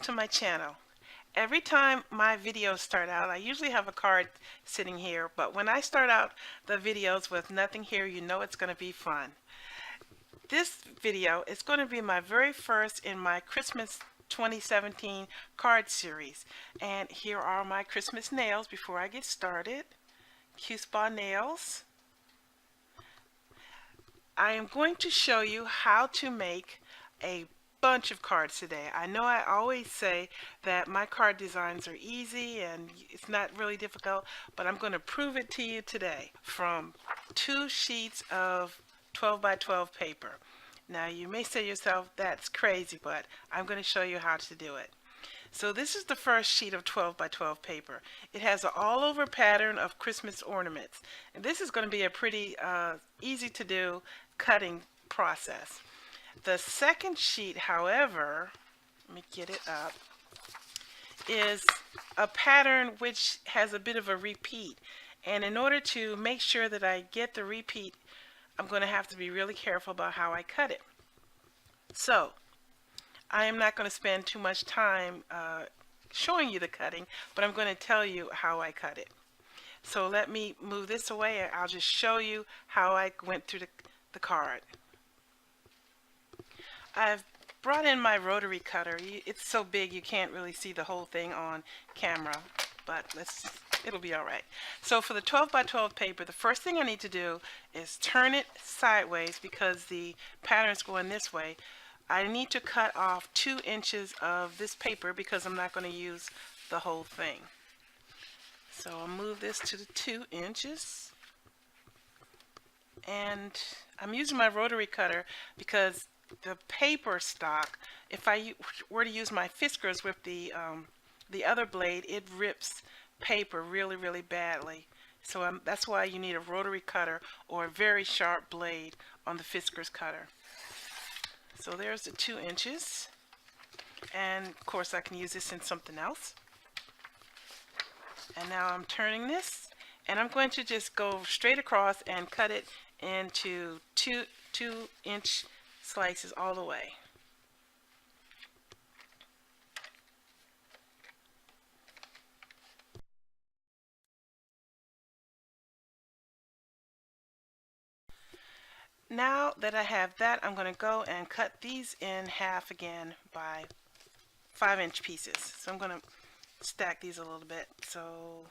to my channel. Every time my videos start out, I usually have a card sitting here, but when I start out the videos with nothing here, you know it's going to be fun. This video is going to be my very first in my Christmas 2017 card series, and here are my Christmas nails before I get started. Q-Spa nails. I am going to show you how to make a bunch of cards today. I know I always say that my card designs are easy and it's not really difficult, but I'm going to prove it to you today from 2 sheets of 12 by 12 paper. Now you may say to yourself, that's crazy, but I'm going to show you how to do it. So this is the first sheet of 12 by 12 paper. It has an all-over pattern of Christmas ornaments. And this is going to be a pretty easy to do cutting process. The second sheet, however, let me get it up, is a pattern which has a bit of a repeat. And in order to make sure that I get the repeat, I'm going to have to be really careful about how I cut it. So I am not going to spend too much time showing you the cutting, but I'm going to tell you how I cut it. So let me move this away and I'll just show you how I went through the card. I've brought in my rotary cutter. It's so big you can't really see the whole thing on camera, but it'll be alright. So for the 12 by 12 paper, the first thing I need to do is turn it sideways because the pattern's going this way. I need to cut off 2 inches of this paper because I'm not going to use the whole thing. So I'll move this to the 2 inches. And I'm using my rotary cutter because the paper stock, if I were to use my Fiskars with the other blade, it rips paper really badly. So that's why you need a rotary cutter or a very sharp blade on the Fiskars cutter. So there's the 2 inches, and of course I can use this in something else. And now I'm turning this, and I'm going to just go straight across and cut it into 2-inch slices all the way. Now that I have that, I'm going to go and cut these in half again by 5-inch pieces. So I'm going to stack these a little bit. So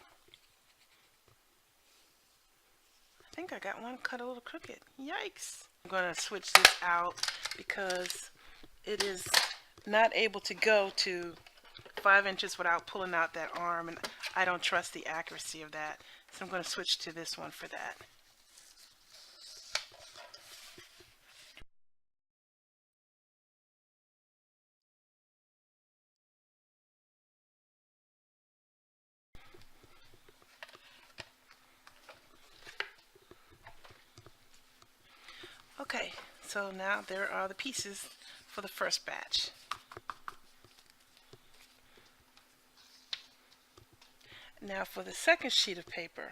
I think I got one cut a little crooked. Yikes! I'm going to switch this out because it is not able to go to 5 inches without pulling out that arm, and I don't trust the accuracy of that. So I'm going to switch to this one for that. Okay, so now there are the pieces for the first batch. Now for the second sheet of paper,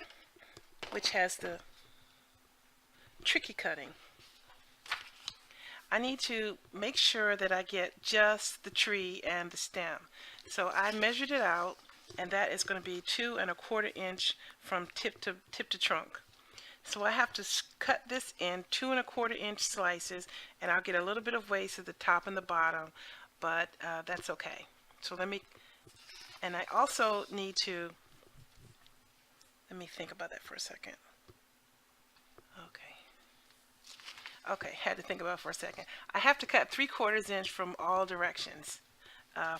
which has the tricky cutting, I need to make sure that I get just the tree and the stem. So I measured it out, and that is going to be 2 1/4 inch from tip to trunk. So I have to cut this in 2 1/4 inch slices, and I'll get a little bit of waste at the top and the bottom, but that's okay. So and I also need to, let me think about that for a second. Okay, had to think about it for a second. I have to cut 3/4 inch from all directions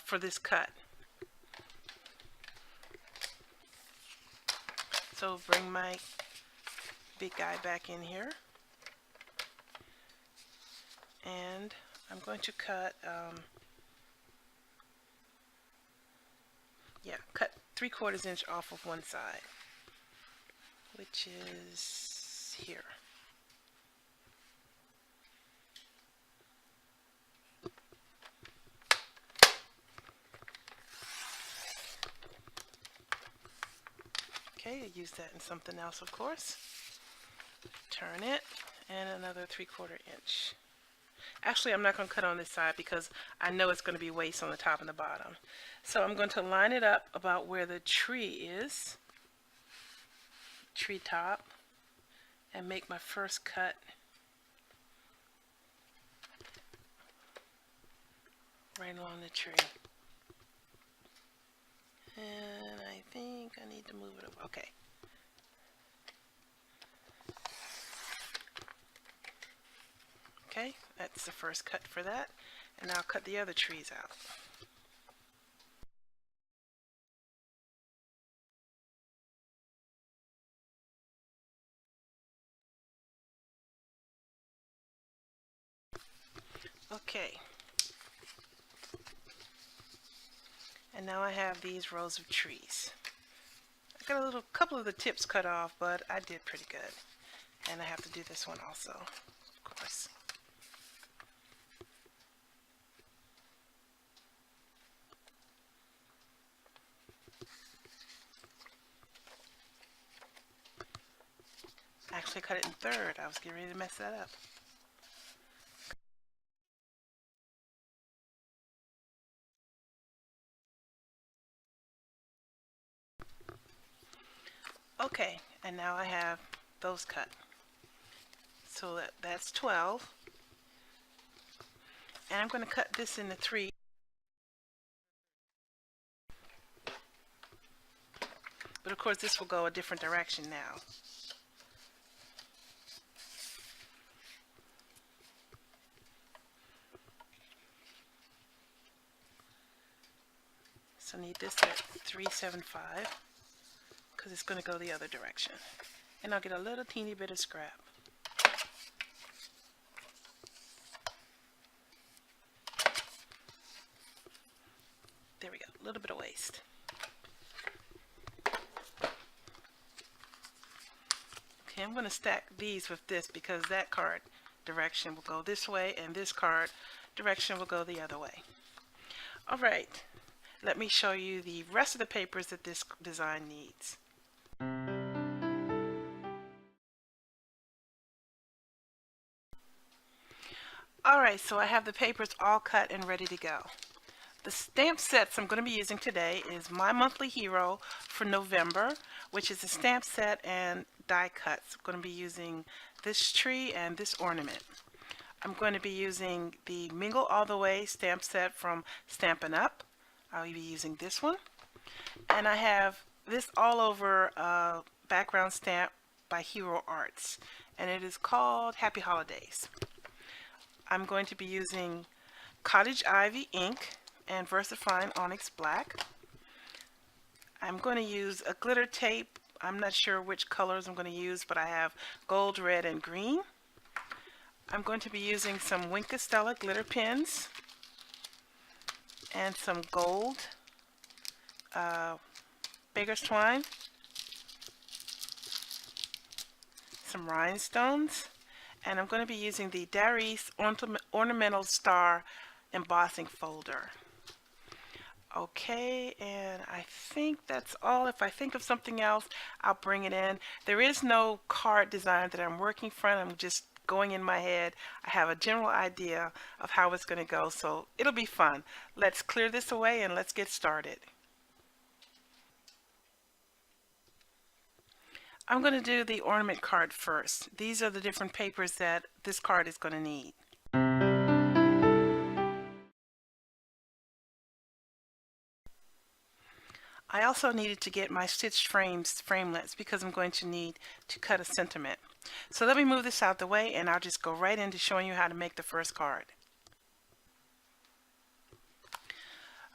for this cut. So bring my big guy back in here, and I'm going to cut cut 3/4 inch off of one side, which is here. Okay, I use that in something else, of course. Turn it, and another 3/4 inch. Actually, I'm not going to cut on this side because I know it's going to be waste on the top and the bottom. So I'm going to line it up about where the tree is, tree top, and make my first cut right along the tree. And I think I need to move it over. Okay. Okay, that's the first cut for that. And I'll cut the other trees out. Okay. And now I have these rows of trees. I got a couple of the tips cut off, but I did pretty good. And I have to do this one also, of course. I actually cut it in third. I was getting ready to mess that up. Okay, and now I have those cut. So that's 12. And I'm going to cut this into 3. But of course this will go a different direction now. So I need this at 375 because it's going to go the other direction. And I'll get a little teeny bit of scrap. There we go, a little bit of waste. Okay, I'm going to stack these with this because that card direction will go this way and this card direction will go the other way. Alright, let me show you the rest of the papers that this design needs. Alright, so I have the papers all cut and ready to go. The stamp sets I'm going to be using today is My Monthly Hero for November, which is a stamp set and die cuts. I'm going to be using this tree and this ornament. I'm going to be using the Mingle All the Way stamp set from Stampin' Up! I'll be using this one. And I have this all over background stamp by Hero Arts, and it is called Happy Holidays. I'm going to be using Cottage Ivy ink and VersaFine Onyx Black. I'm going to use a glitter tape. I'm not sure which colors I'm going to use, but I have gold, red, and green. I'm going to be using some Wink Stella glitter pens and some gold Baker's twine, some rhinestones, and I'm going to be using the Darice Ornamental Star embossing folder. Okay, and I think that's all. If I think of something else, I'll bring it in. There is no card design that I'm working from. I'm just going in my head. I have a general idea of how it's going to go, so it'll be fun. Let's clear this away and let's get started. I'm going to do the ornament card first. These are the different papers that this card is going to need. I also needed to get my stitched framelets because I'm going to need to cut a sentiment. So let me move this out the way and I'll just go right into showing you how to make the first card.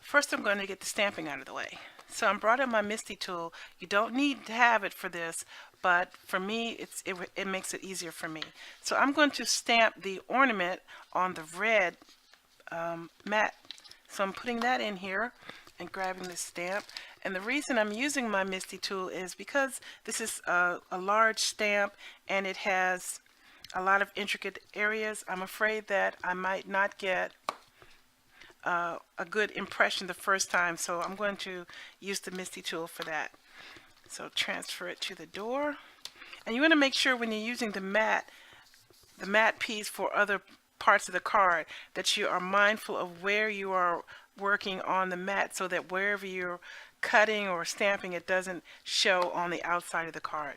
First I'm going to get the stamping out of the way. So I brought in my MISTI tool. You don't need to have it for this, but for me it makes it easier for me. So I'm going to stamp the ornament on the red mat. So I'm putting that in here and grabbing the stamp. And the reason I'm using my MISTI tool is because this is a large stamp and it has a lot of intricate areas. I'm afraid that I might not get a good impression the first time, so I'm going to use the MISTI tool for that. So transfer it to the door. And you want to make sure when you're using the matte piece for other parts of the card, that you are mindful of where you are working on the mat, so that wherever you're cutting or stamping, it doesn't show on the outside of the card.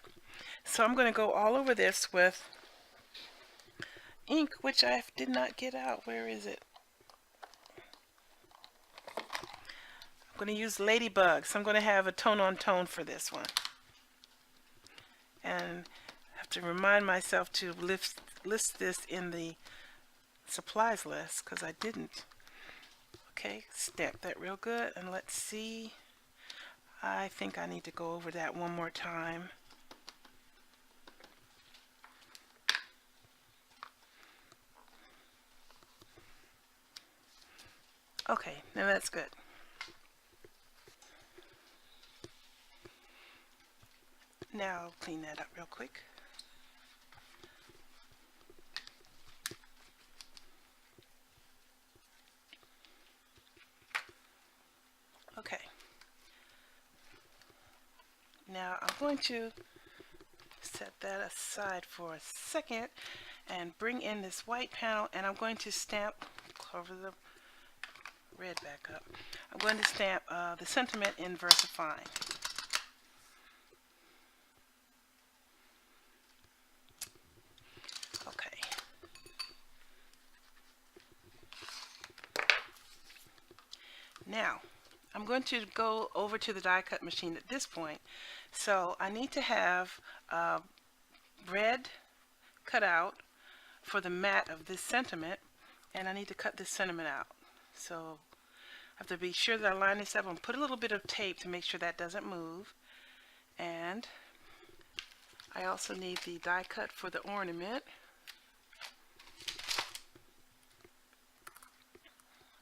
So I'm going to go all over this with ink, which I did not get out. Where is it? I'm going to use Ladybug, so I'm going to have a tone on tone for this one. And I have to remind myself to list this in the supplies list, because I didn't. Okay, stamp that real good, and let's see. I think I need to go over that one more time. Okay, now that's good. Now I'll clean that up real quick. Okay. Now I'm going to set that aside for a second and bring in this white panel, and I'm going to stamp, cover the red back up. I'm going to stamp the sentiment in VersaFine. Okay. Now I'm going to go over to the die cut machine at this point. So I need to have red cut out for the mat of this sentiment, and I need to cut this sentiment out. So I have to be sure that I line this up and put a little bit of tape to make sure that doesn't move. And I also need the die cut for the ornament.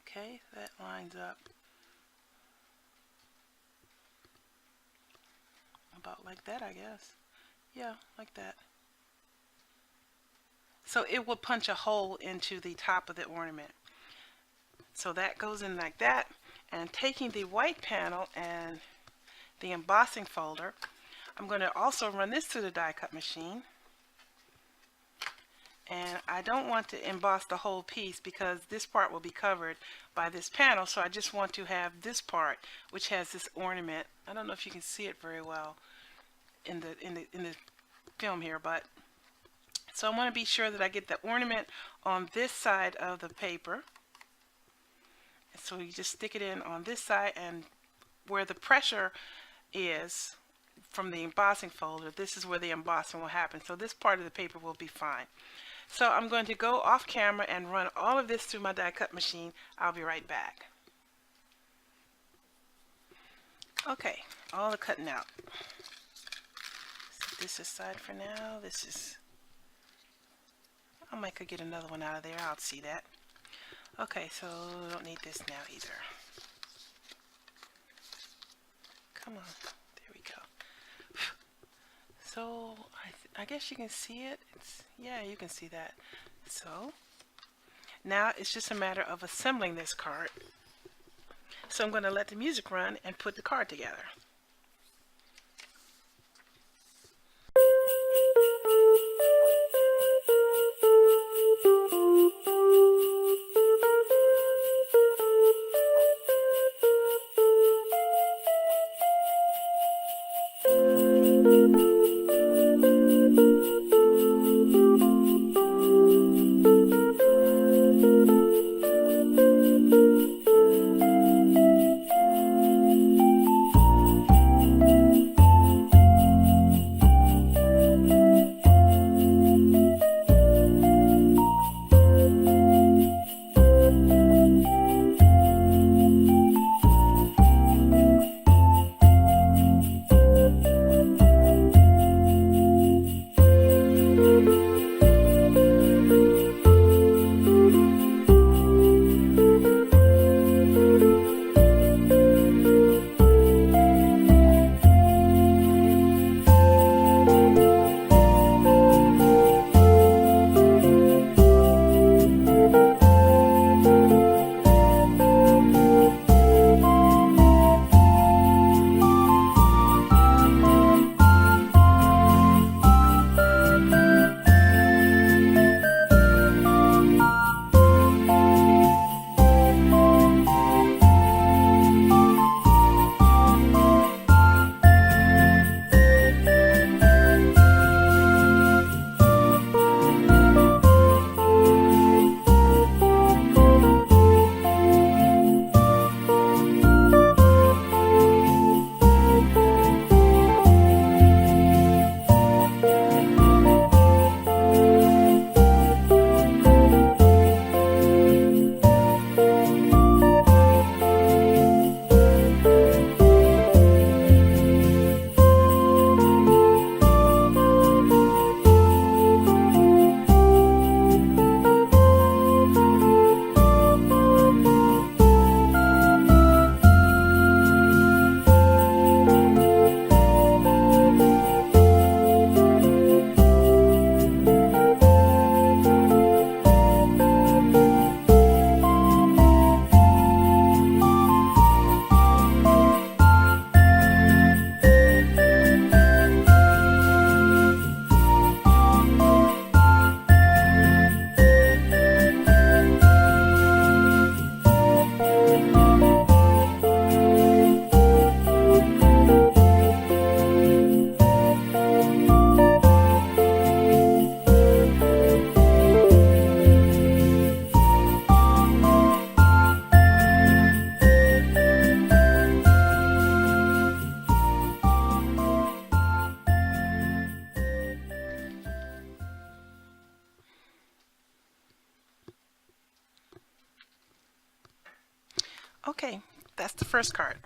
Okay, that lines up about like that, I guess. Yeah, like that. So it will punch a hole into the top of the ornament. So that goes in like that. And taking the white panel and the embossing folder, I'm going to also run this through the die cut machine. And I don't want to emboss the whole piece because this part will be covered by this panel, so I just want to have this part, which has this ornament. I don't know if you can see it very well in the film here, but so I want to be sure that I get the ornament on this side of the paper. So you just stick it in on this side, and where the pressure is from the embossing folder, this is where the embossing will happen. So this part of the paper will be fine. So I'm going to go off camera and run all of this through my die cut machine. I'll be right back. Okay, all the cutting out. Set this aside for now. This is, I might could get another one out of there. I'll see that. Okay, so I don't need this now either. Come on, there we go. So I guess you can see it. Yeah, you can see that. So now it's just a matter of assembling this card. So I'm going to let the music run and put the card together. Okay, that's the first card.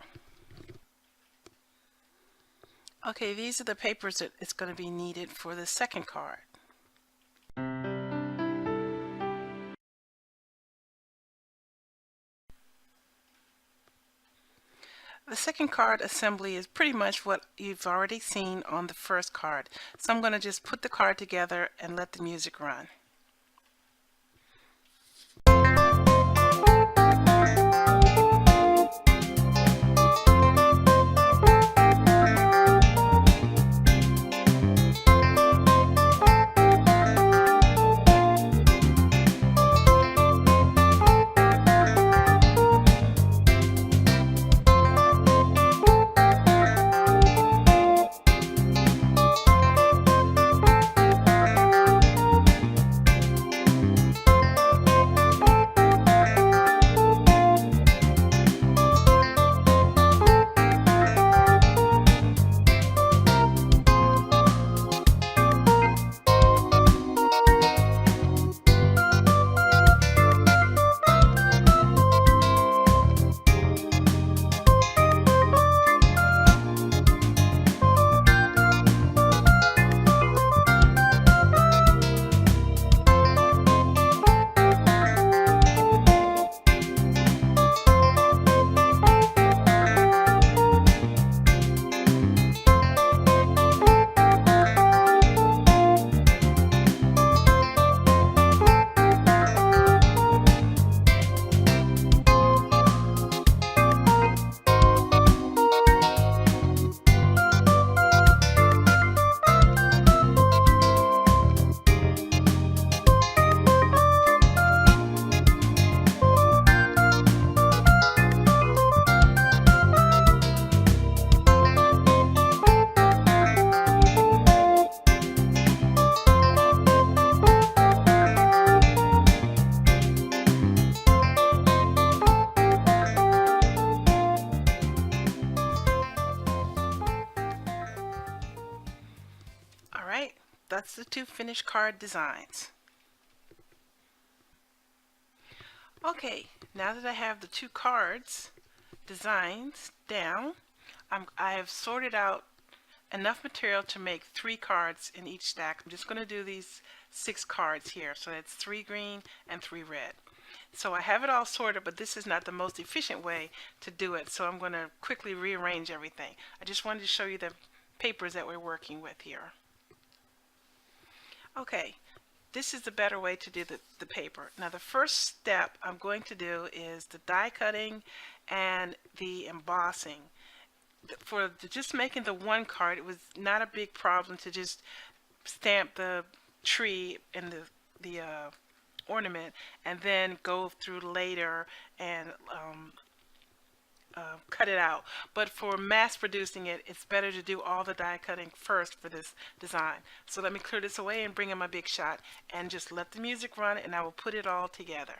Okay, these are the papers that it's going to be needed for the second card. The second card assembly is pretty much what you've already seen on the first card. So I'm going to just put the card together and let the music run. Alright, that's the two finished card designs. Okay, now that I have the two cards designs down, I have sorted out enough material to make 3 cards in each stack. I'm just going to do these 6 cards here. So that's 3 green and 3 red. So I have it all sorted, but this is not the most efficient way to do it. So I'm going to quickly rearrange everything. I just wanted to show you the papers that we're working with here. Okay, this is the better way to do the paper. Now the first step I'm going to do is the die cutting and the embossing. For just making the one card, it was not a big problem to just stamp the tree and the ornament and then go through later and cut it out. But for mass producing it, it's better to do all the die cutting first for this design. So let me clear this away and bring in my big shot and just let the music run, and I will put it all together.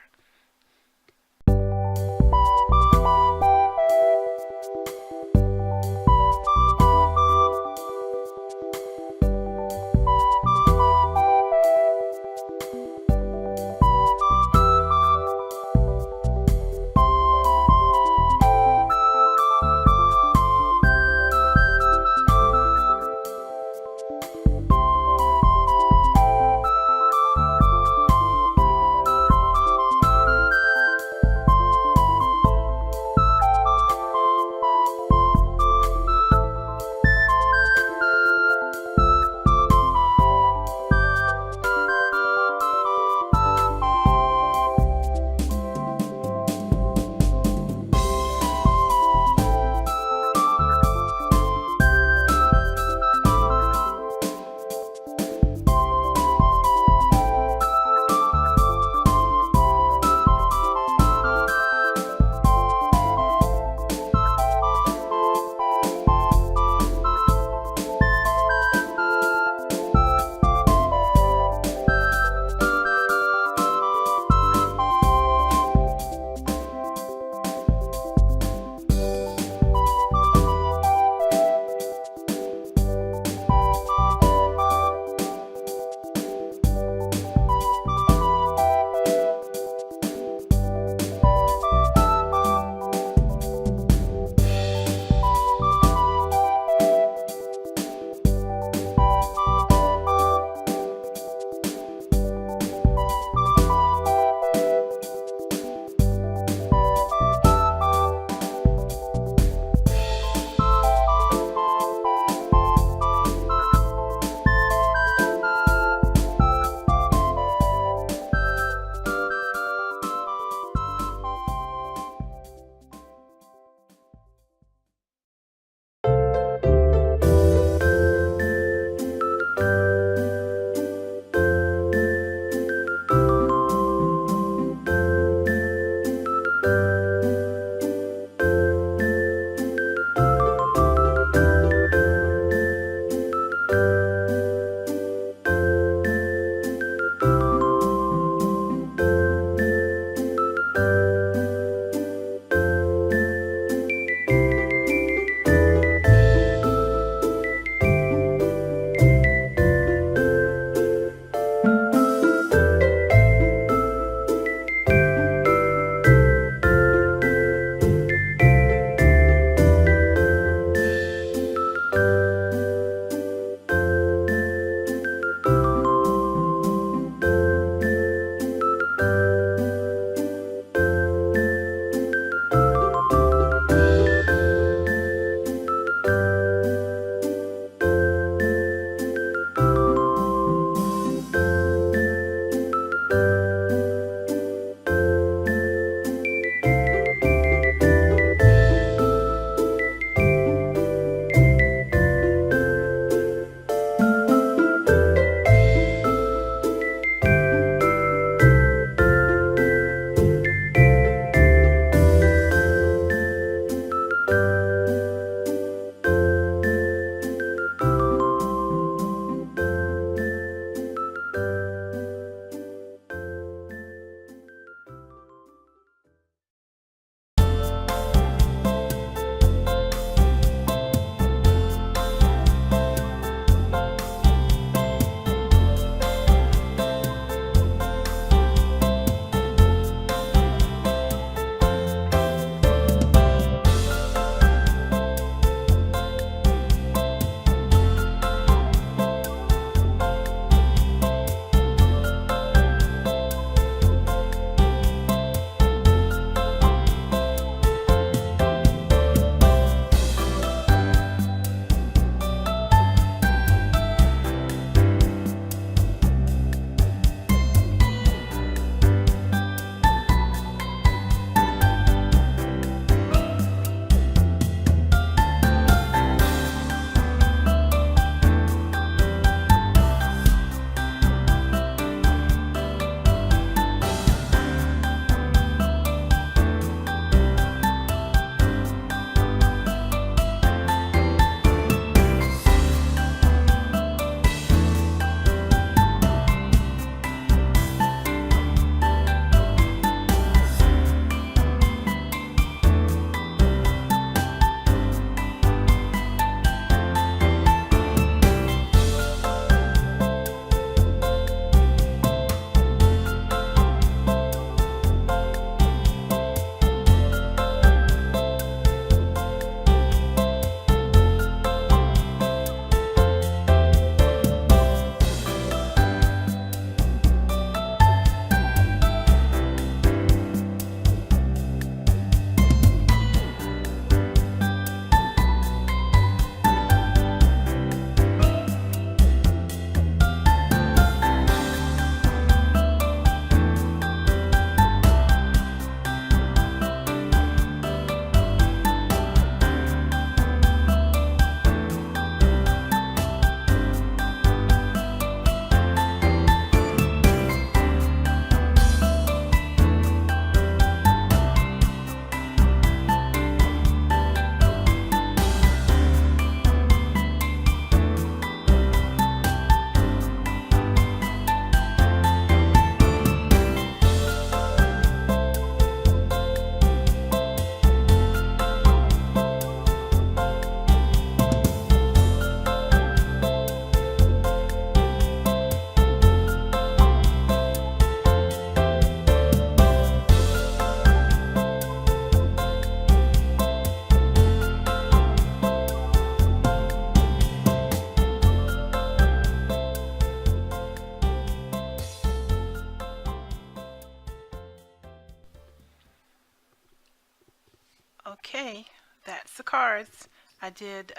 Okay, that's the cards. I did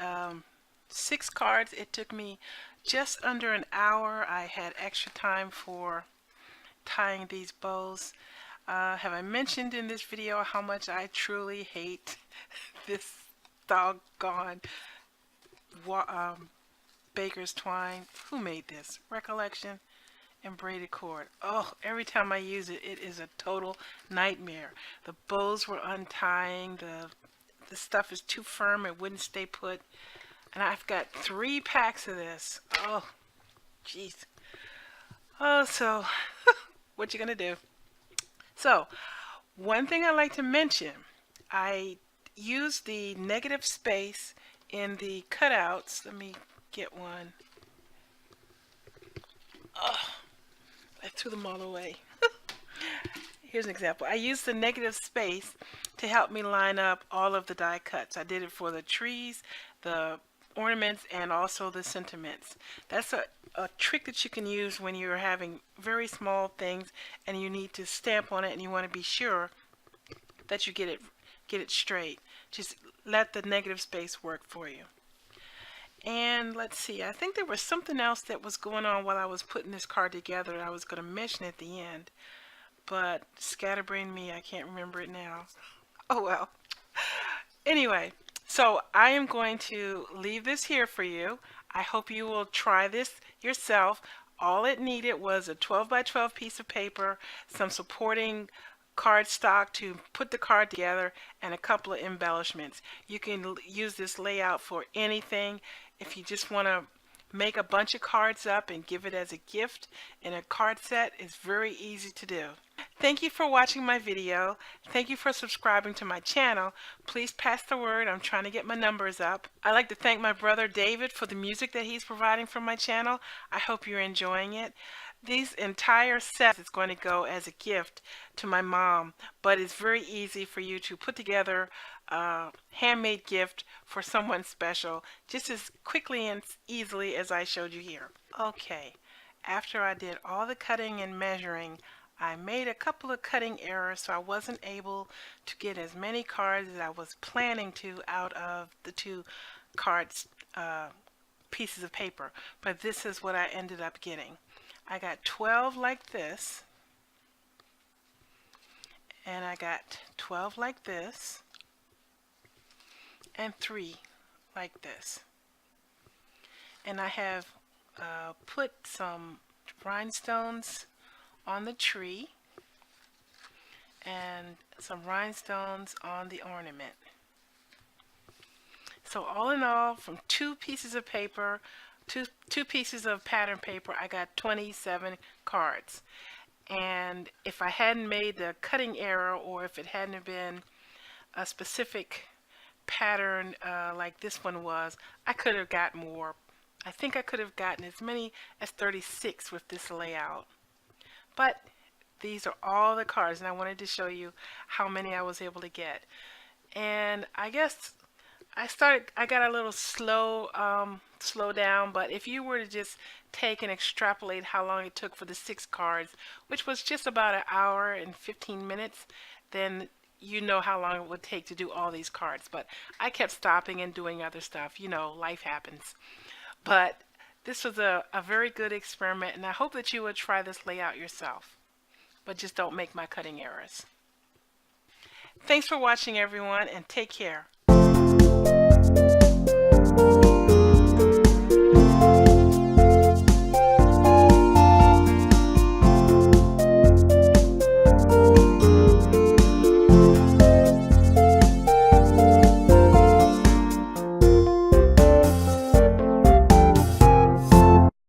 6 cards. It took me just under an hour. I had extra time for tying these bows. Have I mentioned in this video how much I truly hate this doggone baker's twine? Who made this? Recollection and braided cord. Oh, every time I use it, it is a total nightmare. The bows were untying. The stuff is too firm. It wouldn't stay put. And I've got 3 packs of this. Oh, jeez. Oh, so what you gonna do? So, one thing I like to mention, I use the negative space in the cutouts. Let me get one. Oh, I threw them all away. Here's an example. I used the negative space to help me line up all of the die cuts. I did it for the trees, the ornaments, and also the sentiments. That's a trick that you can use when you're having very small things and you need to stamp on it and you want to be sure that you get it straight. Just let the negative space work for you. And let's see, I think there was something else that was going on while I was putting this card together. I was going to mention at the end, but scatterbrain me, I can't remember it now. Oh well. Anyway, so I am going to leave this here for you. I hope you will try this yourself. All it needed was a 12 by 12 piece of paper, some supporting cardstock to put the card together, and a couple of embellishments. You can use this layout for anything. If you just want to make a bunch of cards up and give it as a gift in a card set, it's very easy to do. Thank you for watching my video. Thank you for subscribing to my channel. Please pass the word. I'm trying to get my numbers up. I'd like to thank my brother David for the music that he's providing for my channel. I hope you're enjoying it. These entire sets is going to go as a gift to my mom, but it's very easy for you to put together a handmade gift for someone special just as quickly and easily as I showed you here. Okay, after I did all the cutting and measuring, I made a couple of cutting errors, so I wasn't able to get as many cards as I was planning to out of the 2 cards pieces of paper, but this is what I ended up getting. I got 12 like this, and I got 12 like this, and 3 like this. And I have put some rhinestones on the tree and some rhinestones on the ornament. So all in all, from 2 pieces of paper, two pieces of pattern paper, I got 27 cards. And if I hadn't made the cutting error, or if it hadn't been a specific pattern like this one was, I could have got more. I think I could have gotten as many as 36 with this layout. But these are all the cards, and I wanted to show you how many I was able to get. And I guess I got a little slow down, but if you were to just take and extrapolate how long it took for the 6 cards, which was just about an hour and 15 minutes, then you know how long it would take to do all these cards. But I kept stopping and doing other stuff. You know, life happens. But this was a very good experiment, and I hope that you would try this layout yourself. But just don't make my cutting errors. Thanks for watching, everyone, and take care.